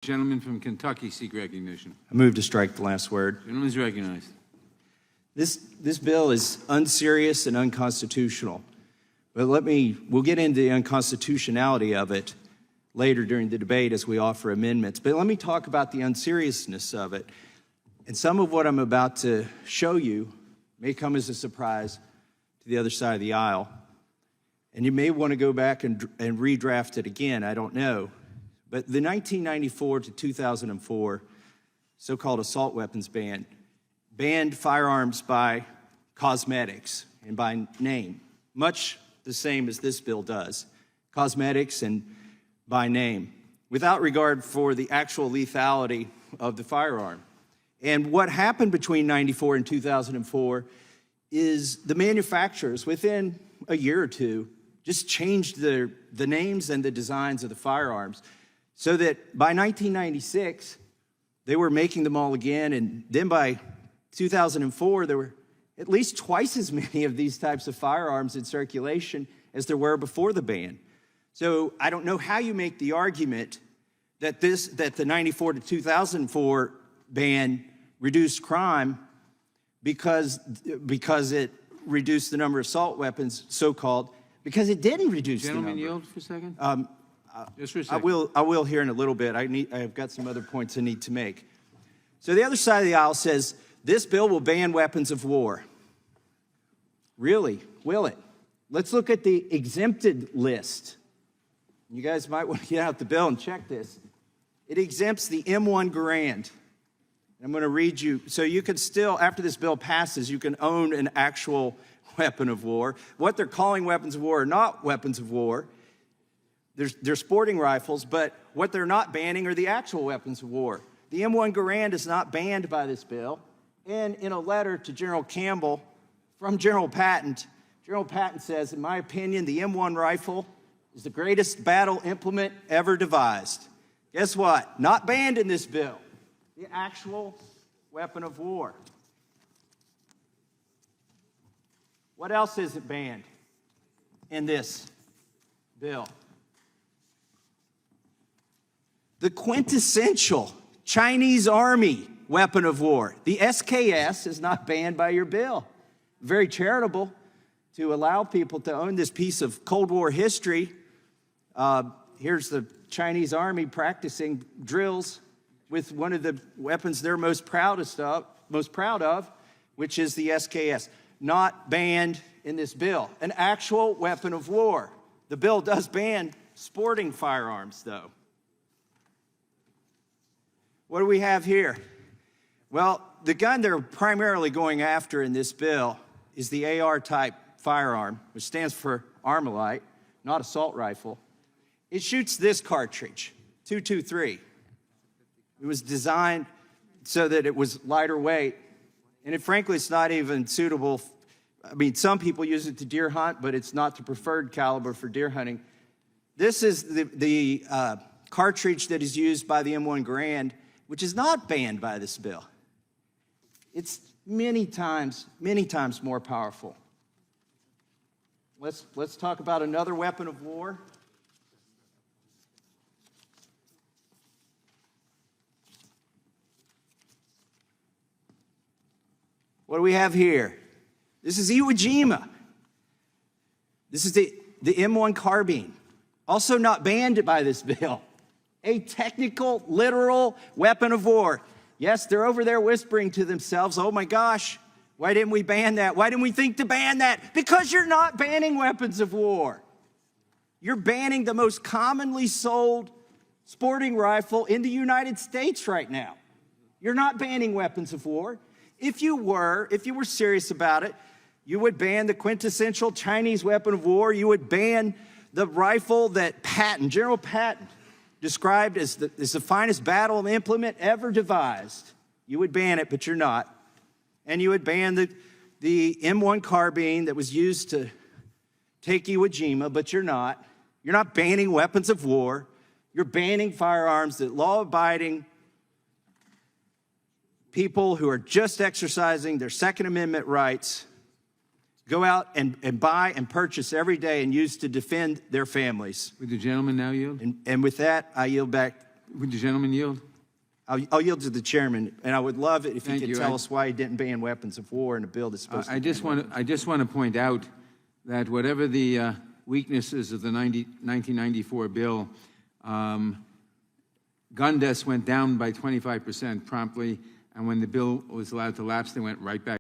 Gentleman from Kentucky seek recognition. I move to strike the last word. Gentleman is recognized. This bill is unserious and unconstitutional. But we'll get into the unconstitutionality of it later during the debate as we offer amendments. But let me talk about the unseriousness of it. And some of what I'm about to show you may come as a surprise to the other side of the aisle. And you may want to go back and redraft it again, I don't know. But the 1994 to 2004 so-called assault weapons ban banned firearms by cosmetics and by name, much the same as this bill does, cosmetics and by name, without regard for the actual lethality of the firearm. And what happened between 94 and 2004 is the manufacturers, within a year or two, just changed the names and the designs of the firearms so that by 1996, they were making them all again. And then by 2004, there were at least twice as many of these types of firearms in circulation as there were before the ban. So I don't know how you make the argument that the 94 to 2004 ban reduced crime because it reduced the number of assault weapons, so-called, because it didn't reduce the number. Gentleman yield for a second? Just for a I second. will here in a little bit. I've got some other points I need to make. So the other side of the aisle says, this bill will ban weapons of war. Really? Will it? Let's look at the exempted list. You guys might want to get out the bill and check this. It exempts the M1 Garand. I'm going to read you, so you can still, after this bill passes, you can own an actual weapon of war. What they're calling weapons of war are not weapons of war. They're sporting rifles, but what they're not banning are the actual weapons of war. The M1 Garand is not banned by this bill. And in a letter to General Campbell from General Patton says, in my opinion, the M1 rifle is the greatest battle implement ever devised. Guess what? Not banned in this bill. The actual weapon of war. What else isn't banned in this bill? The quintessential Chinese Army weapon of war. The SKS is not banned by your bill. Very charitable to allow people to own this piece of Cold War history. Here's the Chinese Army practicing drills with one of the weapons they're most proud of, which is the SKS. Not banned in this bill. An actual weapon of war. The bill does ban sporting firearms, though. What do we have here? Well, the gun they're primarily going after in this bill is the AR-type firearm, which stands for Armalite, not assault rifle. It shoots this cartridge, .223. It was designed so that it was lighter weight, and frankly, it's not even suitable. I mean, some people use it to deer hunt, but it's not the preferred caliber for deer hunting. This is the cartridge that is used by the M1 Garand, which is not banned by this bill. It's many times more powerful. Let's talk about another weapon of war. What do we have here? This is Iwo Jima. This is the M1 carbine, also not banned by this bill. A technical, literal weapon of war. Yes, they're over there whispering to themselves, oh my gosh, why didn't we ban that? Why didn't we think to ban that? Because you're not banning weapons of war. You're banning the most commonly sold sporting rifle in the United States right now. You're not banning weapons of war. If you were serious about it, you would ban the quintessential Chinese weapon of war. You would ban the rifle that General Patton, described as the finest battle implement ever devised. You would ban it, but you're not. And you would ban the M1 carbine that was used to take Iwo Jima, but you're not. You're not banning weapons of war. You're banning firearms that law-abiding people who are just exercising their Second Amendment rights go out and buy and purchase every day and use to defend their families. Would the gentleman now yield? And with that, I yield back Would the gentleman yield? I'll yield to the chairman, and I would love it if he Thank could you. tell us why he didn't ban weapons of war in a bill that's supposed to. I just want to point out that whatever the weaknesses of the 1994 bill, gun deaths went down by 25% promptly, and when the bill was allowed to lapse, they went right back